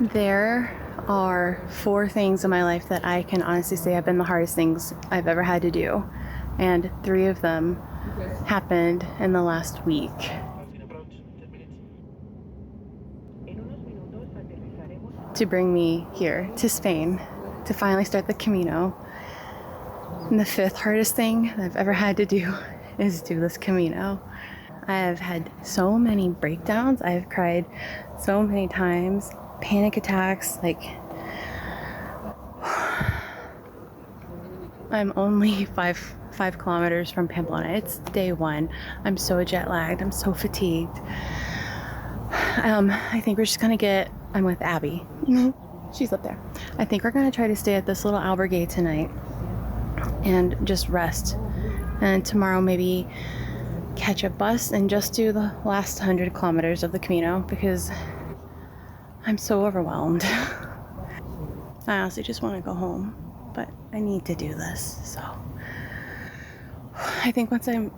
There are 4 things in my life that I can honestly say have been the hardest things I've ever had to do, and 3 of them happened in the last week. To bring me here to Spain to finally start the Camino. And the 5th hardest thing that I've ever had to do is do this Camino. I have had so many breakdowns. I've cried so many times, panic attacks. Like, I'm only five kilometers from Pamplona. It's day 1. I'm so jet lagged. I'm so fatigued. I think we're just gonna I'm with Abby. She's up there. I think we're gonna try to stay at this little albergue tonight and just rest. And tomorrow maybe catch a bus and just do the last 100 kilometers of the Camino because I'm so overwhelmed. I honestly just want to go home, but I need to do this. So I think once I'm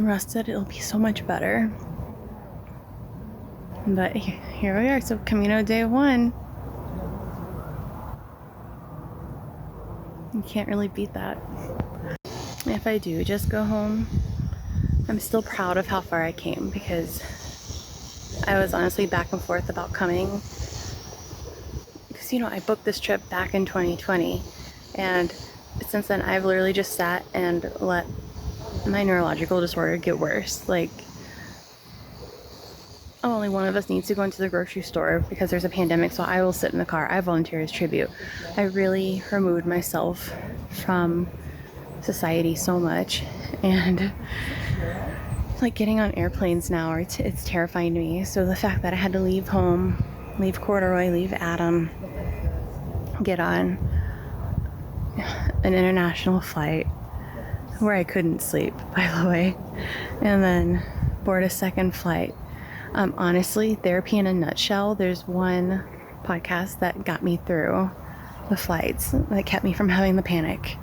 rested, it'll be so much better. But here we are. So Camino day 1. You can't really beat that. If I do just go home, I'm still proud of how far I came because I was honestly back and forth about coming. Because, I booked this trip back in 2020, and since then I've literally just sat and let my neurological disorder get worse. Like, only one of us needs to go into the grocery store because there's a pandemic, so I will sit in the car. I volunteer as tribute. I really removed myself from society so much, and like getting on airplanes now, it's terrifying to me. So the fact that I had to leave home, leave Corduroy, leave Adam, get on an international flight where I couldn't sleep, by the way, and then board a second flight. Honestly, therapy in a nutshell, there's one podcast that got me through the flights, that kept me from having the panic.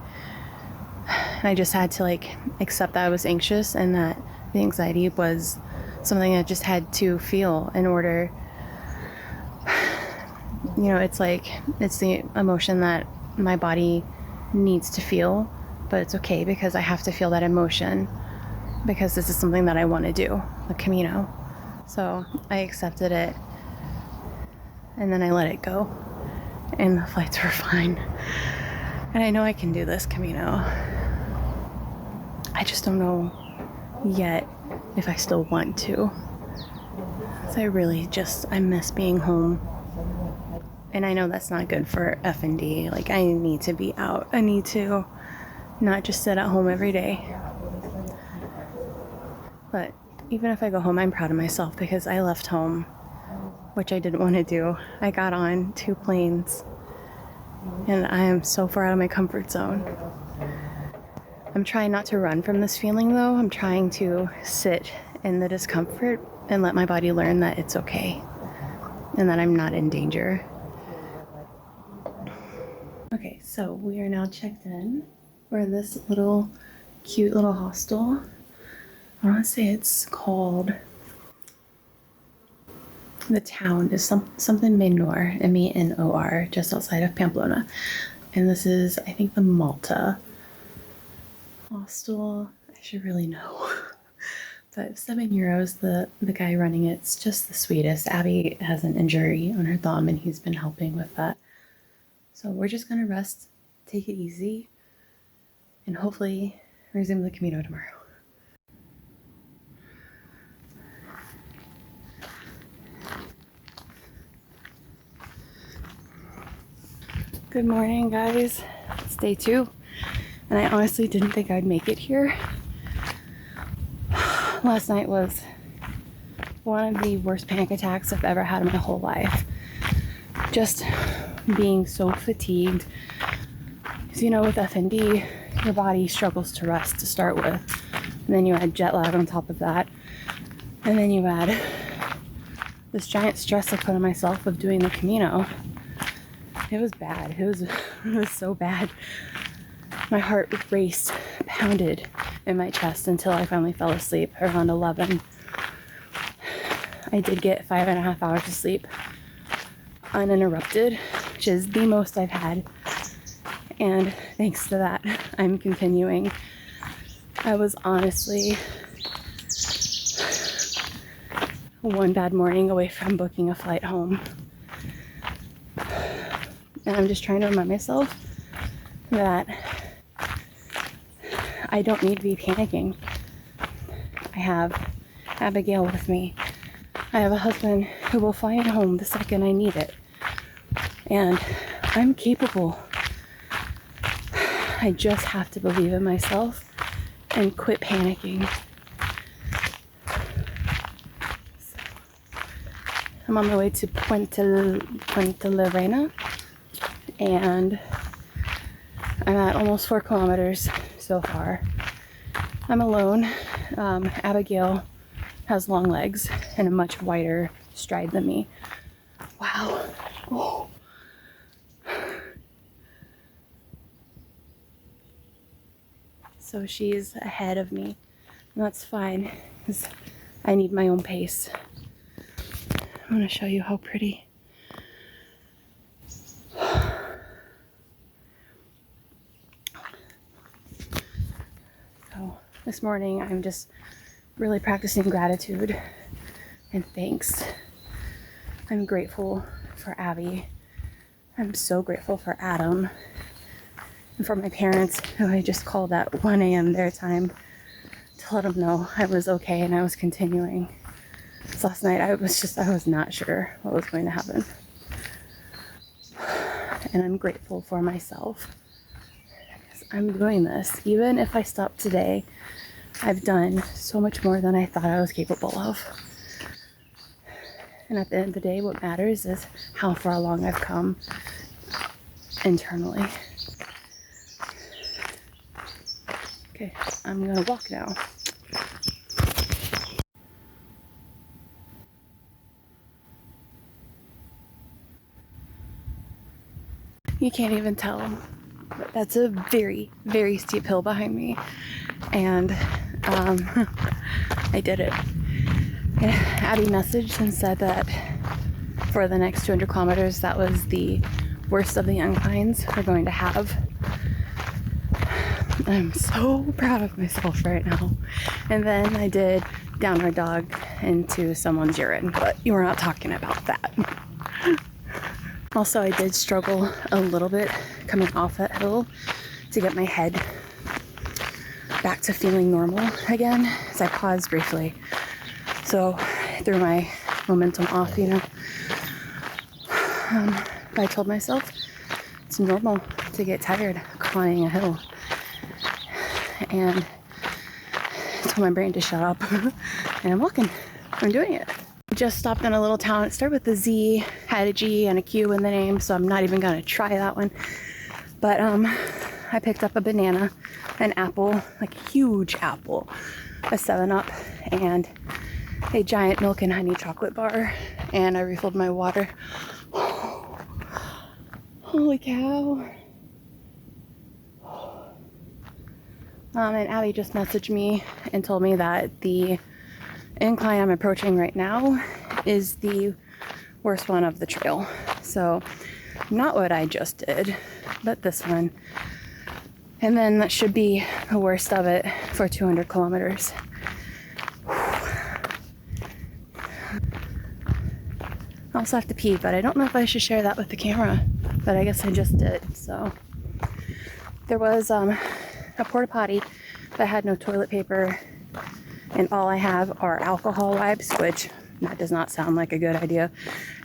And I just had to accept that I was anxious and that the anxiety was something I just had to feel in order. It's the emotion that my body needs to feel, but it's okay because I have to feel that emotion because this is something that I want to do, the Camino. So I accepted it and then I let it go, and the flights were fine. And I know I can do this Camino. I just don't know yet if I still want to. So I miss being home. And I know that's not good for FND. I need to be out. I need to not just sit at home every day. But even if I go home, I'm proud of myself because I left home, which I didn't want to do. I got on 2 planes, and I am so far out of my comfort zone. I'm trying not to run from this feeling, though. I'm trying to sit in the discomfort and let my body learn that it's okay and that I'm not in danger. Okay, so we are now checked in. We're in this cute little hostel. I want to say it's called, the town is something Menor, M-E-N-O-R, just outside of Pamplona. And this is, I think, the Malta hostel. I should really know. But €7, the guy running it's just the sweetest. Abby has an injury on her thumb, and he's been helping with that. So we're just going to rest, take it easy, and hopefully resume the Camino tomorrow. Good morning, guys. It's day 2, and I honestly didn't think I'd make it here. Last night was one of the worst panic attacks I've ever had in my whole life. Just being so fatigued. Because, with FND, your body struggles to rest to start with. And then you add jet lag on top of that. And then you add this giant stress I put on myself of doing the Camino. It was bad. It was so bad. My heart raced, pounded in my chest until I finally fell asleep around 11. I did get 5.5 hours of sleep. uninterrupted, which is the most I've had. And thanks to that, I'm continuing. I was honestly one bad morning away from booking a flight home. And I'm just trying to remind myself that I don't need to be panicking. I have Abigail with me. I have a husband who will fly it home the second I need it. And I'm capable. I just have to believe in myself and quit panicking. So, I'm on my way to Puente La Reina, and I'm at almost 4 kilometers so far. I'm alone. Abigail has long legs and a much wider stride than me. Wow. Oh. So she's ahead of me, and that's fine because I need my own pace. I'm going to show you how pretty. So this morning I'm just really practicing gratitude and thanks. I'm grateful for Abby. I'm so grateful for Adam and for my parents, who I just called at 1 a.m. their time to let them know I was okay and I was continuing. So last night I was not sure what was going to happen. And I'm grateful for myself. I'm doing this. Even if I stop today, I've done so much more than I thought I was capable of. And at the end of the day, what matters is how far along I've come internally. Okay, I'm gonna walk now. You can't even tell. That's a very, very steep hill behind me. And I did it. Abby messaged and said that for the next 200 kilometers, that was the worst of the inclines we're going to have. I'm so proud of myself right now. And then I did downward dog into someone's urine, but you were not talking about that. Also, I did struggle a little bit coming off that hill to get my head back to feeling normal again, as I paused briefly. So I threw my momentum off, you know. I told myself it's normal to get tired climbing a hill. And I told my brain to shut up. And I'm walking. I'm doing it. Just stopped in a little town. It started with a Z, had a G and a Q in the name, so I'm not even gonna try that one. But I picked up a banana, an apple, like a huge apple, a 7-Up, and a giant milk and honey chocolate bar, and I refilled my water. Holy cow. And Abby just messaged me and told me that the incline I'm approaching right now is the worst one of the trail. So not what I just did, but this one. And then that should be the worst of it for 200 kilometers. I also have to pee, but I don't know if I should share that with the camera, but I guess I just did. So there was a porta potty that had no toilet paper, and all I have are alcohol wipes, which that does not sound like a good idea,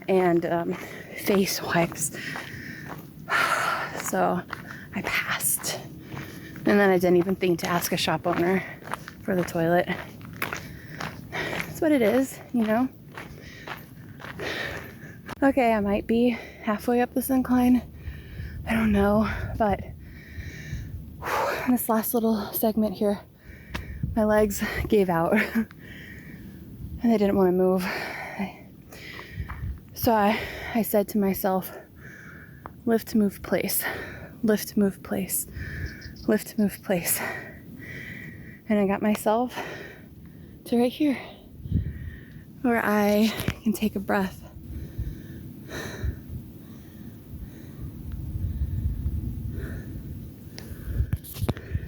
and face wipes. So I passed. And then I didn't even think to ask a shop owner for the toilet. That's what it is, you know? Okay, I might be halfway up this incline. I don't know, but this last little segment here, my legs gave out and they didn't want to move. So I said to myself, lift, move, place. Lift, move, place. Lift, move, place. And I got myself to right here, where I can take a breath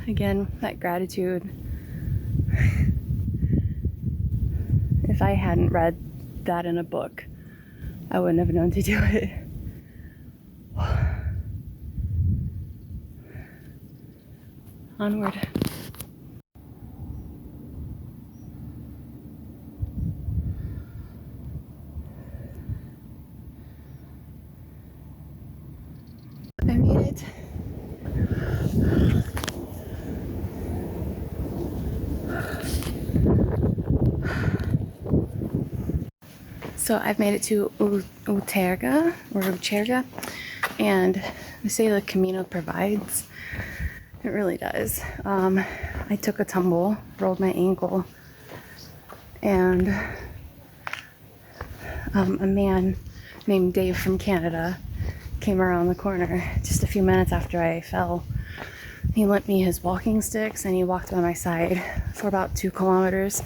again, that gratitude. If I hadn't read that in a book, I wouldn't have known to do it. Onward. I made it. So I've made it to Ucherga, and they say the Camino provides. It really does. I took a tumble, rolled my ankle, and a man named Dave from Canada came around the corner just a few minutes after I fell. He lent me his walking sticks and he walked by my side for about 2 kilometers.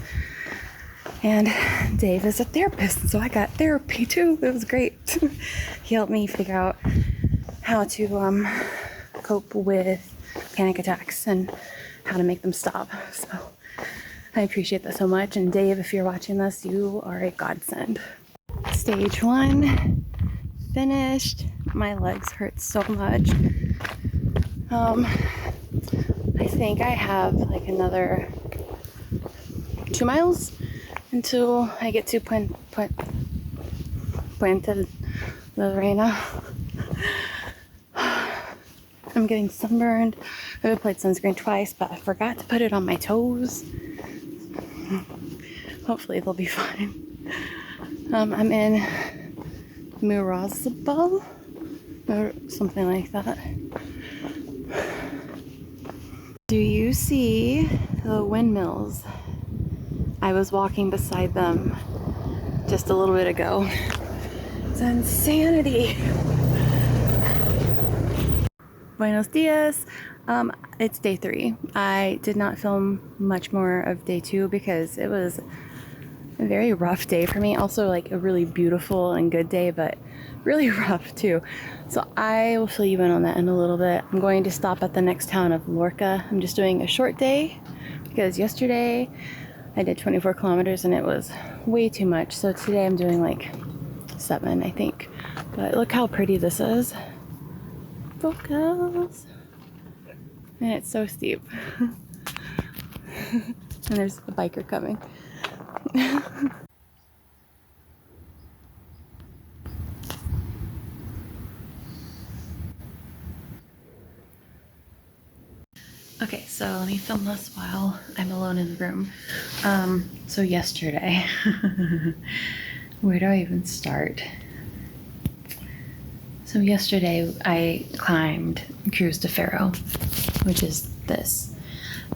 And Dave is a therapist, so I got therapy too. It was great. He helped me figure out how to cope with panic attacks and how to make them stop. So I appreciate that so much. And Dave, if you're watching this, you are a godsend. Stage 1 finished. My legs hurt so much. I think I have like another 2 miles until I get to Puente la Reina. I'm getting sunburned. I've applied sunscreen twice, but I forgot to put it on my toes. Hopefully they'll be fine. I'm in Mirazabal or something like that. Do you see the windmills? I was walking beside them just a little bit ago. It's insanity. Buenos dias. It's day 3. I did not film much more of day 2 because it was a very rough day for me. Also like a really beautiful and good day, but really rough too. So I will fill you in on that in a little bit. I'm going to stop at the next town of Lorca. I'm just doing a short day because yesterday I did 24 kilometers and it was way too much. So today I'm doing like 7, I think. But look how pretty this is. Focus. And it's so steep. And there's a biker coming. Okay, so let me film this while I'm alone in the room. So yesterday, where do I even start? So yesterday I climbed Cruz de Ferro, which is this.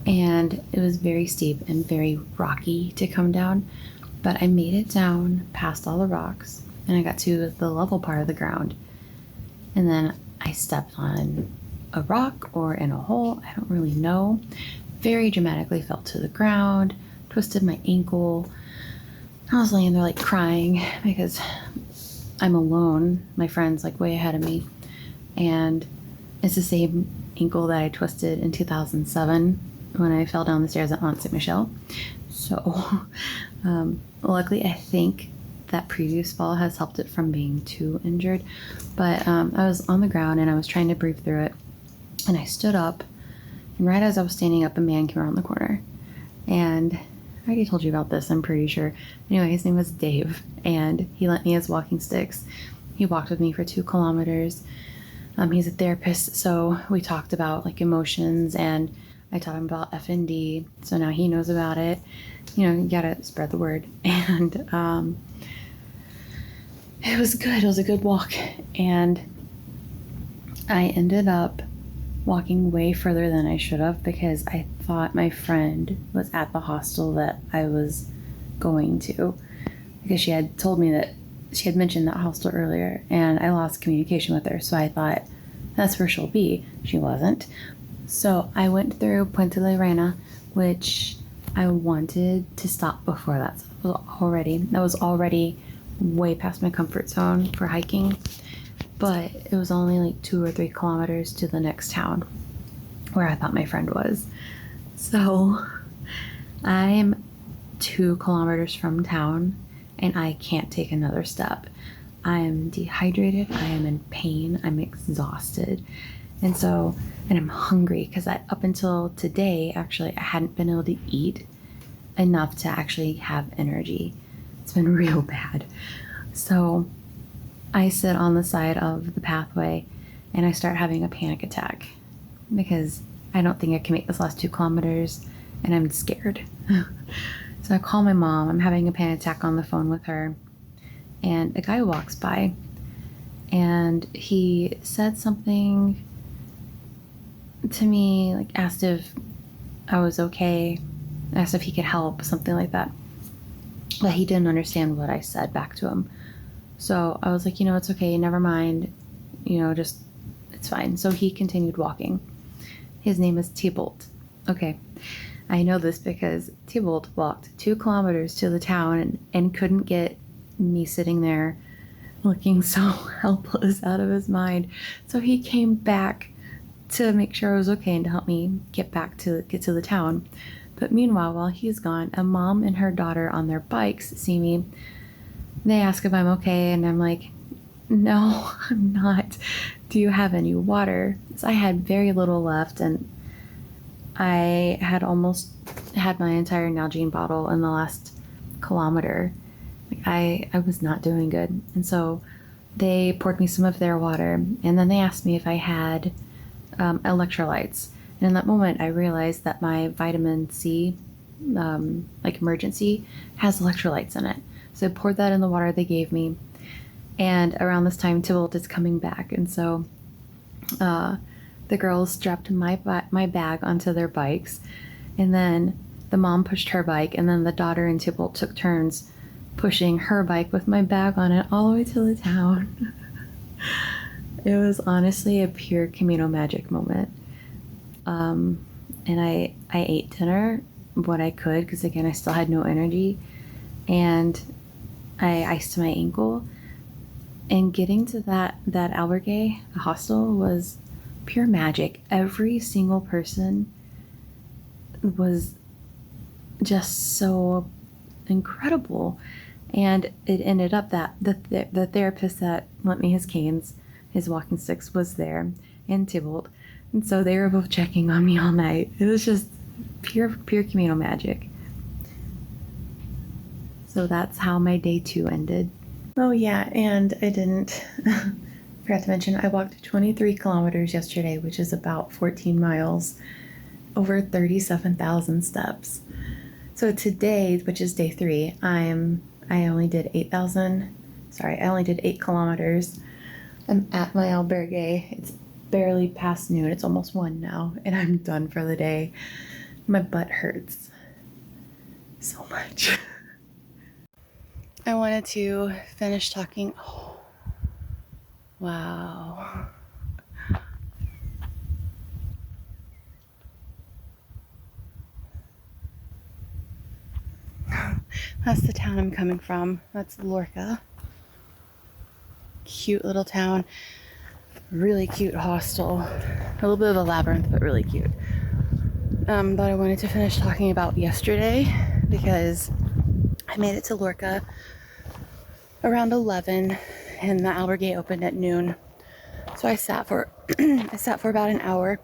And it was very steep and very rocky to come down, but I made it down past all the rocks and I got to the level part of the ground. And then I stepped on a rock or in a hole, I don't really know. Very dramatically fell to the ground, twisted my ankle. I was laying there like crying because I'm alone. My friend's like way ahead of me. And it's the same ankle that I twisted in 2007 when I fell down the stairs at Mont Saint Michel. So luckily I think that previous fall has helped it from being too injured. But I was on the ground and I was trying to breathe through it. And I stood up, and right as I was standing up, a man came around the corner. And I already told you about this, I'm pretty sure. Anyway, his name was Dave, and he lent me his walking sticks. He walked with me for 2 kilometers. He's a therapist, so we talked about like emotions, and I taught him about FND, so now he knows about it. You know, you gotta spread the word. And it was good. It was a good walk, and I ended up walking way further than I should have because I thought my friend was at the hostel that I was going to, because she had told me that she had mentioned that hostel earlier and I lost communication with her, so I thought that's where she'll be. She wasn't. So I went through Puente la Reina, which I wanted to stop before that. So that was already way past my comfort zone for hiking. But it was only like 2 or 3 kilometers to the next town. where I thought my friend was. So I'm 2 kilometers from town and I can't take another step. I am dehydrated, I am in pain, I'm exhausted. And I'm hungry because up until today, actually, I hadn't been able to eat enough to actually have energy. It's been real bad. So I sit on the side of the pathway and I start having a panic attack because I don't think I can make this last 2 kilometers and I'm scared. So I call my mom. I'm having a panic attack on the phone with her. And a guy walks by and he said something to me, like asked if I was okay, asked if he could help, something like that. But he didn't understand what I said back to him. So I was like, it's okay, never mind. Just, it's fine. So he continued walking. His name is T-Bolt. Okay. I know this because T-Bolt walked 2 kilometers to the town and couldn't get me sitting there looking so helpless out of his mind. So he came back to make sure I was okay and to help me get to the town. But meanwhile, while he's gone, a mom and her daughter on their bikes see me. They ask if I'm okay, and I'm like, no, I'm not. Do you have any water? So I had very little left, and I had almost had my entire Nalgene bottle in the last kilometer. Like I was not doing good. And so they poured me some of their water, and then they asked me if I had electrolytes. And in that moment, I realized that my vitamin C, emergency, has electrolytes in it. So I poured that in the water they gave me. And around this time, Tybalt is coming back. And so the girls strapped my bag onto their bikes. And then the mom pushed her bike. And then the daughter and Tybalt took turns pushing her bike with my bag on it all the way to the town. It was honestly a pure Camino magic moment. And I ate dinner, what I could, because again, I still had no energy. And I iced my ankle. And getting to that albergue, the hostel, was pure magic. Every single person was just so incredible. And it ended up that the therapist that lent me his canes, his walking sticks, was there, and Tybalt. And so they were both checking on me all night. It was just pure Camino magic. So that's how my day 2 ended. Oh yeah, and I forgot to mention, I walked 23 kilometers yesterday, which is about 14 miles, over 37,000 steps. So today, which is day 3, I only did 8 kilometers. I'm at my albergue. It's barely past noon. It's almost 1 now, and I'm done for the day. My butt hurts so much. I wanted to finish talking. Oh, wow. That's the town I'm coming from. That's Lorca. Cute little town. Really cute hostel. A little bit of a labyrinth, but really cute. But I wanted to finish talking about yesterday because I made it to Lorca around 11 and the albergue opened at noon. So I sat for about an hour.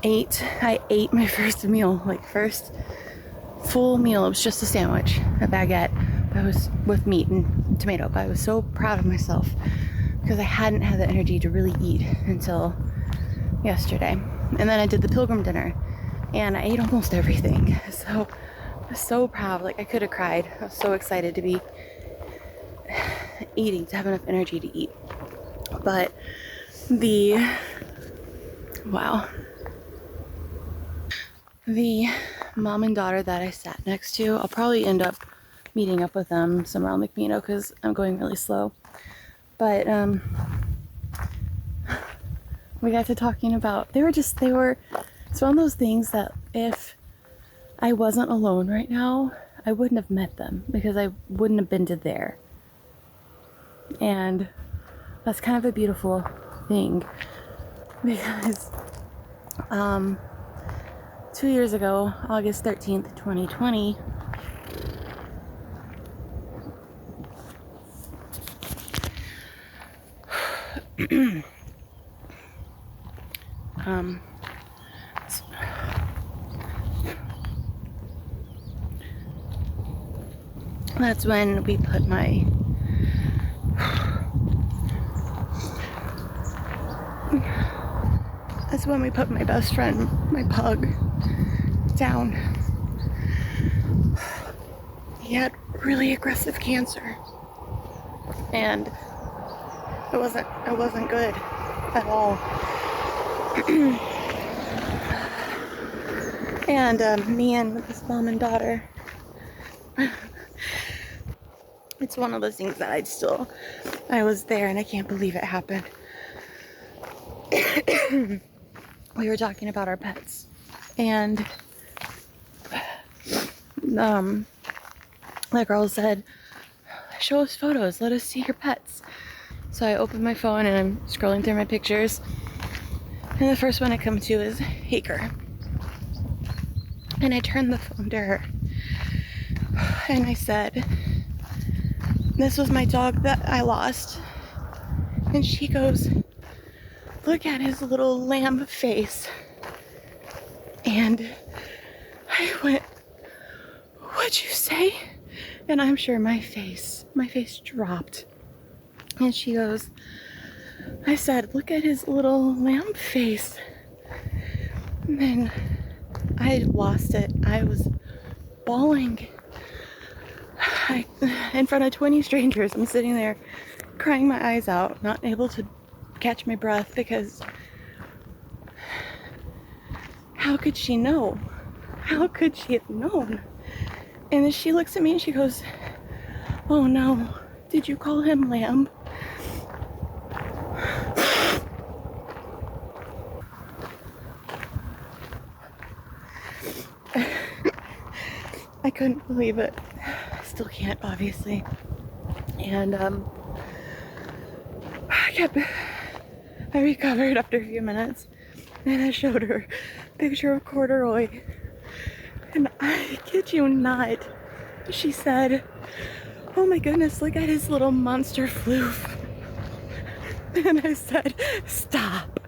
I ate my first meal, first full meal. It was just a sandwich, a baguette, but it was with meat and tomato. But I was so proud of myself because I hadn't had the energy to really eat until yesterday. And then I did the pilgrim dinner and I ate almost everything. So I was so proud. I could have cried. I was so excited to be eating, to have enough energy to eat. But the mom and daughter that I sat next to, I'll probably end up meeting up with them somewhere on the Camino because I'm going really slow. But we got to talking about, it's one of those things that if I wasn't alone right now, I wouldn't have met them because I wouldn't have been to there. And that's kind of a beautiful thing because 2 years ago, August 13th, 2020, that's when we put my best friend, my pug, down. He had really aggressive cancer, and it wasn't good at all. And me and his mom and daughter, it's one of those things that I was there and I can't believe it happened. We were talking about our pets, and the girl said, show us photos, let us see your pets. So I opened my phone and I'm scrolling through my pictures, and the first one I come to is Haker. And I turned the phone to her and I said, this was my dog that I lost. And she goes, look at his little lamb face. And I went, what'd you say? And I'm sure my face dropped. And she goes, I said, look at his little lamb face. And then I lost it. I was bawling in front of 20 strangers. I'm sitting there crying my eyes out, not able to catch my breath, because how could she know? How could she have known? And then she looks at me and she goes, oh no, did you call him Lamb? I couldn't believe it. Still can't, obviously. And I recovered after a few minutes, and I showed her a picture of Corduroy, and I kid you not, she said, oh my goodness, look at his little monster floof. And I said, stop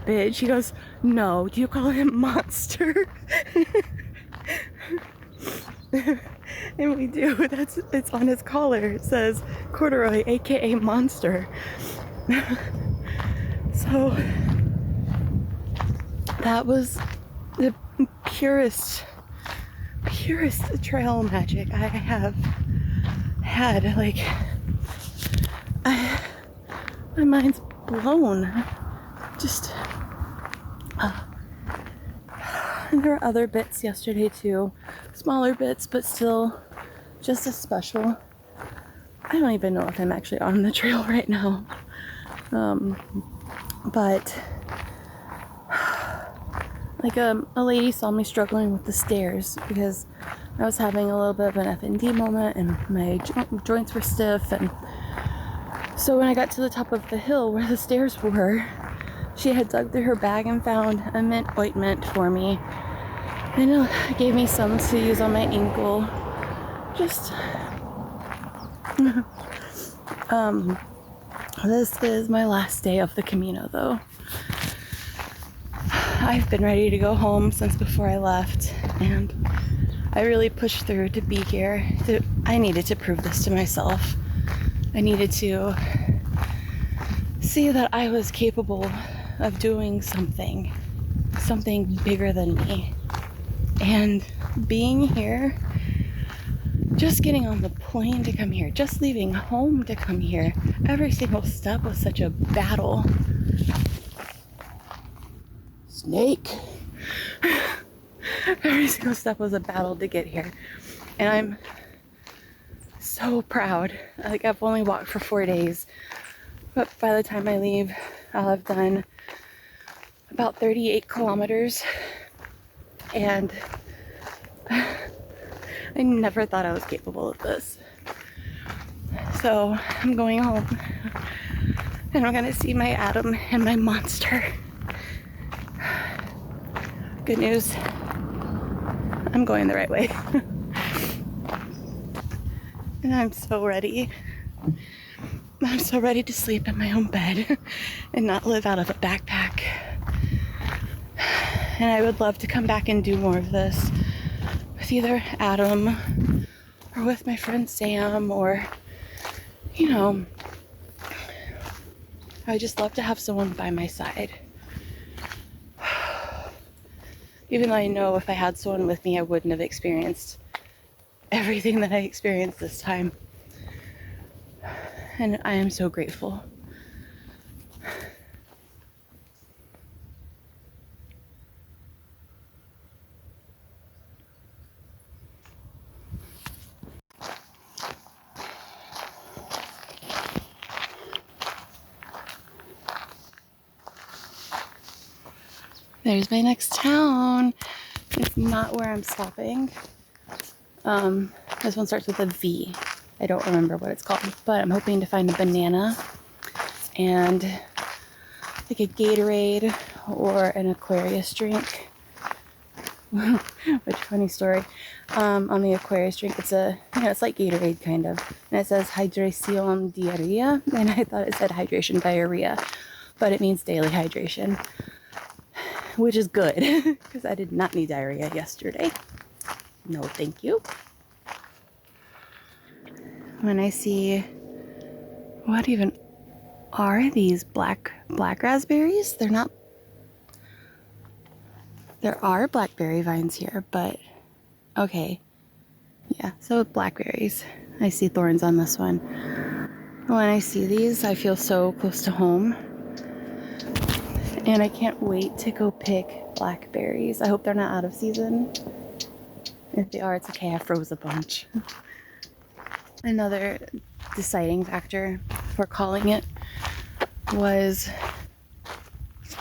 it. She goes, no, do you call him Monster? And we do. It's on his collar. It says Corduroy, aka Monster. So that was the purest trail magic I have had. Like, my mind's blown. Just and there were other bits yesterday too, smaller bits, but still just as special. I don't even know if I'm actually on the trail right now, but like a lady saw me struggling with the stairs because I was having a little bit of an FND moment and my joints were stiff, and so when I got to the top of the hill where the stairs were, she had dug through her bag and found a mint ointment for me, and gave me some to use on my ankle. Just this is my last day of the Camino though. I've been ready to go home since before I left, and I really pushed through to be here. I needed to prove this to myself. I needed to see that I was capable of doing something bigger than me. And being here, just getting on the plane to come here, just leaving home to come here, every single step was such a battle. Snake! Every single step was a battle to get here. And I'm so proud. Like, I've only walked for 4 days, but by the time I leave, I'll have done about 38 kilometers, and I never thought I was capable of this. So I'm going home, and I'm gonna see my Adam and my Monster. Good news. I'm going the right way. And I'm so ready. I'm so ready to sleep in my own bed and not live out of a backpack. And I would love to come back and do more of this with either Adam or with my friend Sam, or, you know, I would just love to have someone by my side. Even though I know if I had someone with me, I wouldn't have experienced everything that I experienced this time. And I am so grateful. There's my next town. It's not where I'm stopping. This one starts with a V. I don't remember what it's called, but I'm hoping to find a banana and like a Gatorade or an Aquarius drink. Which funny story. On the Aquarius drink, it's it's like Gatorade kind of, and it says Hydración Diarrhea, and I thought it said hydration diarrhea, but it means daily hydration, which is good because I did not need diarrhea yesterday. No, thank you. When I see, what even are these black raspberries? They're not. There are blackberry vines here, but okay. Yeah, so blackberries. I see thorns on this one. When I see these, I feel so close to home. And I can't wait to go pick blackberries. I hope they're not out of season. If they are, it's okay. I froze a bunch. Another deciding factor for calling it was,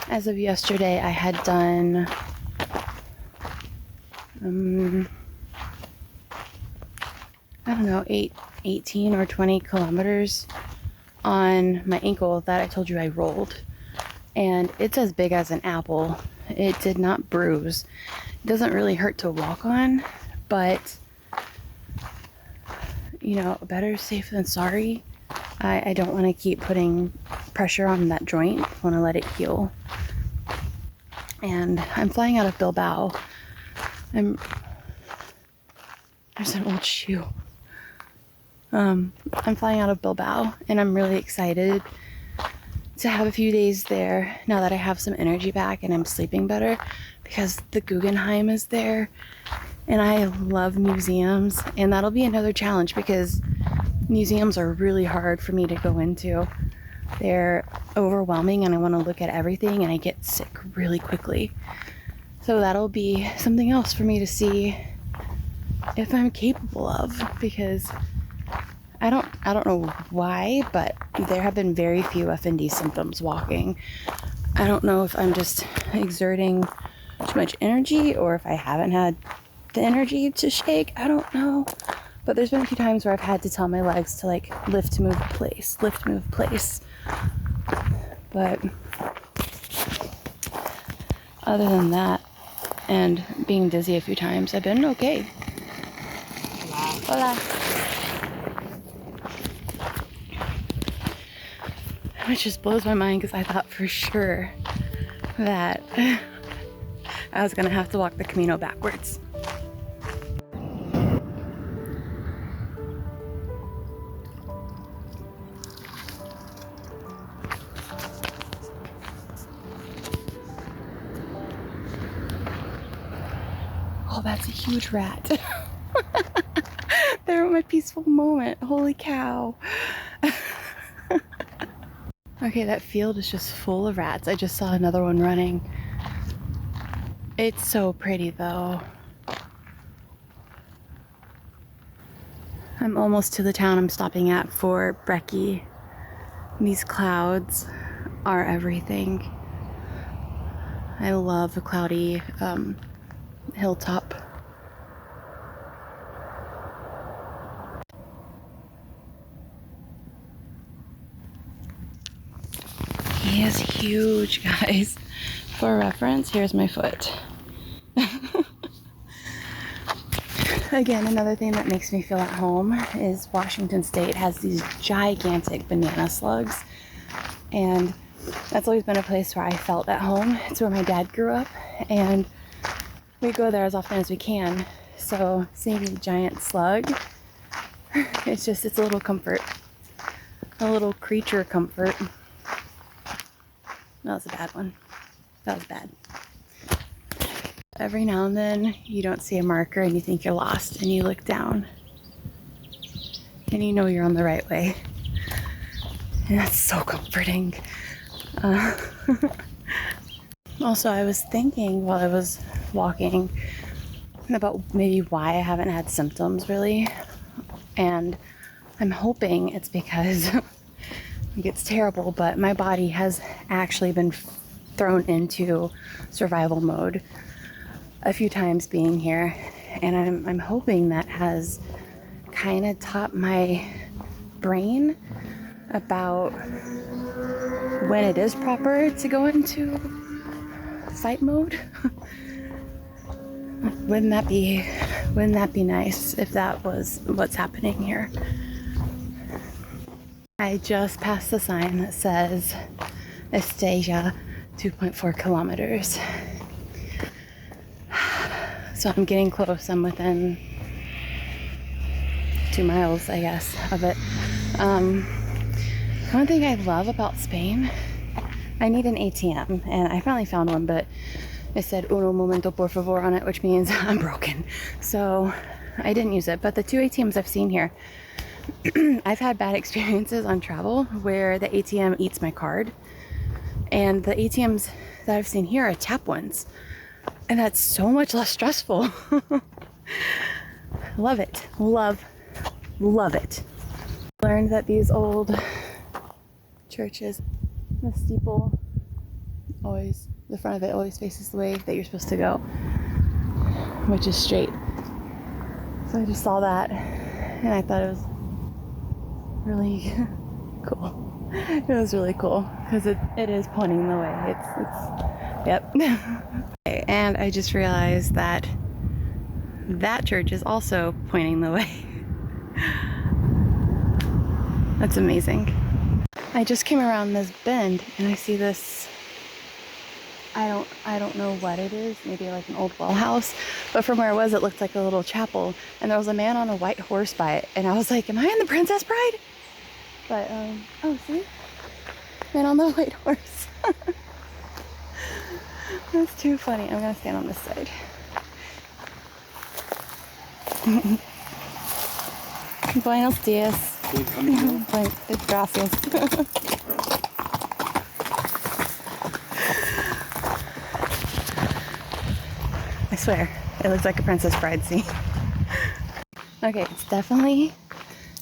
as of yesterday, I had done I don't know, 18 or 20 kilometers on my ankle that I told you I rolled. And it's as big as an apple. It did not bruise. It doesn't really hurt to walk on, but, you know, better safe than sorry. I don't want to keep putting pressure on that joint. I want to let it heal. And I'm flying out of Bilbao. There's an old shoe. I'm flying out of Bilbao, and I'm really excited to have a few days there now that I have some energy back and I'm sleeping better, because the Guggenheim is there, and I love museums, and that'll be another challenge because museums are really hard for me to go into. They're overwhelming, and I want to look at everything, and I get sick really quickly. So that'll be something else for me to see if I'm capable of, because I don't know why, but there have been very few FND symptoms walking. I don't know if I'm just exerting too much energy or if I haven't had the energy to shake. I don't know. But there's been a few times where I've had to tell my legs to like lift, move, place, lift, move, place. But other than that, and being dizzy a few times, I've been okay. Hola. Which just blows my mind because I thought for sure that I was gonna have to walk the Camino backwards. Oh, that's a huge rat. They're at my peaceful moment. Holy cow. Okay, that field is just full of rats. I just saw another one running. It's so pretty though. I'm almost to the town I'm stopping at for brekkie. These clouds are everything. I love a cloudy hilltop. He is huge, guys. For reference, here's my foot. Again, another thing that makes me feel at home is Washington State has these gigantic banana slugs, and that's always been a place where I felt at home. It's where my dad grew up, and we go there as often as we can. So seeing a giant slug, it's a little comfort, a little creature comfort. That was a bad one. That was bad. Every now and then you don't see a marker and you think you're lost, and you look down and you know you're on the right way. And that's so comforting. Also, I was thinking while I was walking about maybe why I haven't had symptoms really. And I'm hoping it's because it's terrible, but my body has actually been thrown into survival mode a few times being here, and I'm hoping that has kind of taught my brain about when it is proper to go into fight mode. Wouldn't that be nice if that was what's happening here? I just passed the sign that says Estella 2.4 kilometers. So I'm getting close. I'm within 2 miles, I guess, of it. One thing I love about Spain, I need an ATM, and I finally found one, but it said uno momento por favor on it, which means I'm broken. So I didn't use it, but the 2 ATMs I've seen here, I've had bad experiences on travel where the ATM eats my card, and the ATMs that I've seen here are tap ones. And that's so much less stressful. Love it. Love it. Learned that these old churches, the steeple always, the front of it always faces the way that you're supposed to go, which is straight. So I just saw that and I thought it was really cool. It was really cool because it is pointing the way. It's yep. And I just realized that church is also pointing the way. That's amazing. I just came around this bend and I see this, I don't know what it is, maybe like an old well house, but from where it was, it looked like a little chapel, and there was a man on a white horse by it, and I was like, am I in the Princess Bride? But, oh, see? Man on the white horse. That's too funny. I'm gonna stand on this side. Buenos dias. Gracias. I swear, it looks like a Princess Bride scene. Okay, it's definitely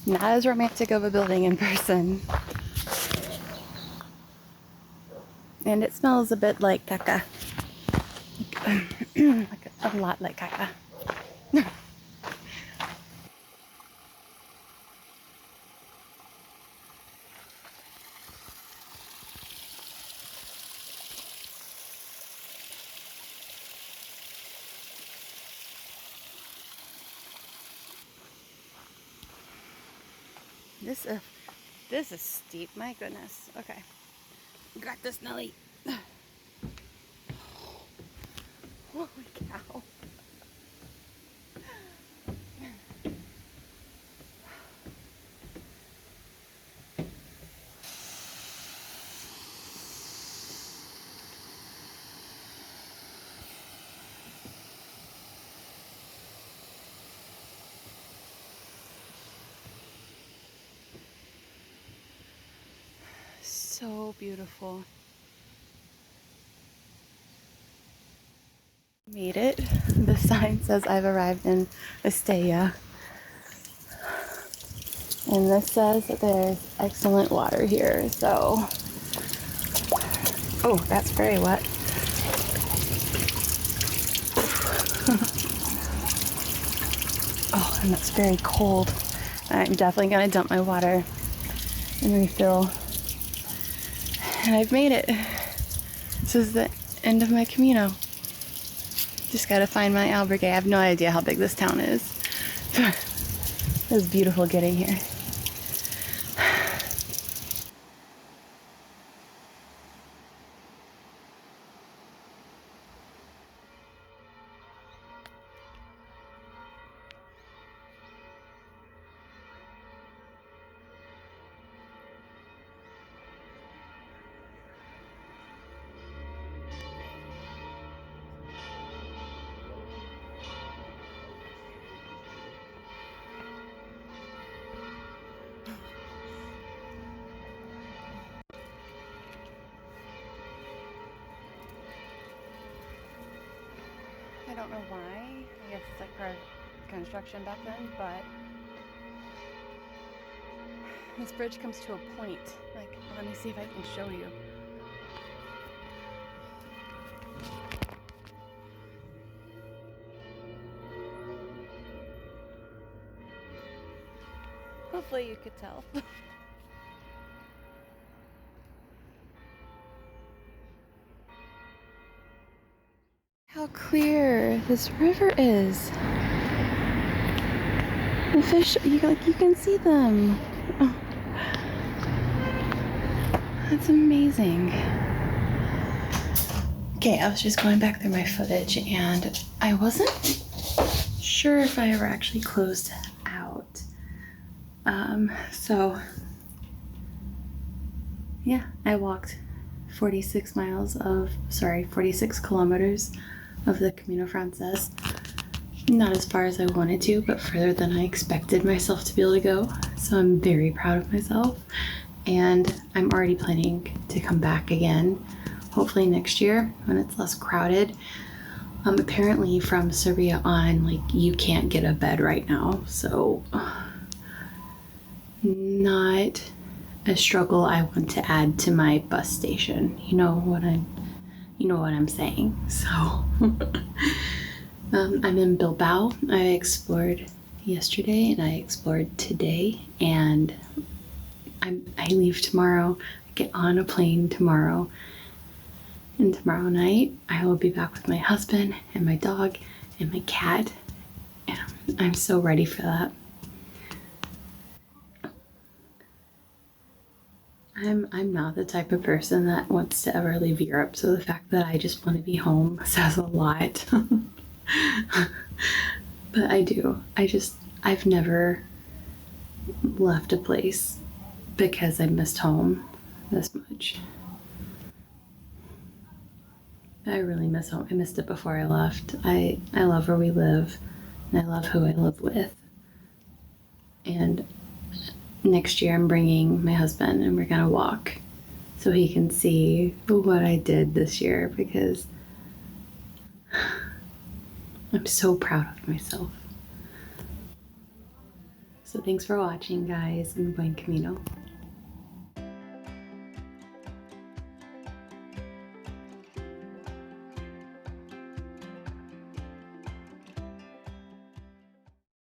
not as romantic of a building in person. And it smells a bit like caca. Like a lot like caca. This is steep, my goodness. Okay. Got this, Nelly. Holy cow. So beautiful. Made it. The sign says I've arrived in Estella. And this says that there's excellent water here, so... Oh, that's very wet. Oh, and that's very cold. I'm definitely gonna dump my water and refill. And I've made it. This is the end of my Camino. Just gotta find my albergue. I have no idea how big this town is. It was beautiful getting here. I don't know why. I guess it's like part of construction back then, but this bridge comes to a point. Like, let me see if I can show you. Hopefully you could tell. How clear this river is. The fish, you can see them. Oh, that's amazing. Okay, I was just going back through my footage and I wasn't sure if I ever actually closed out. So yeah, I walked 46 kilometers of the Camino Frances. Not as far as I wanted to, but further than I expected myself to be able to go. So I'm very proud of myself. And I'm already planning to come back again, hopefully next year when it's less crowded. Apparently from Serbia on, like, you can't get a bed right now. So not a struggle I want to add to my bus station. You know what I'm saying. So I'm in Bilbao. I explored yesterday and I explored today, and I leave tomorrow. I get on a plane tomorrow, and tomorrow night I will be back with my husband and my dog and my cat, and I'm so ready for that. I'm not the type of person that wants to ever leave Europe, so the fact that I just want to be home says a lot. But I do. I've never left a place because I missed home this much. I really miss home. I missed it before I left. I love where we live, and I love who I live with. And next year I'm bringing my husband and we're gonna walk so he can see what I did this year, because I'm so proud of myself. So thanks for watching, guys, and buen camino.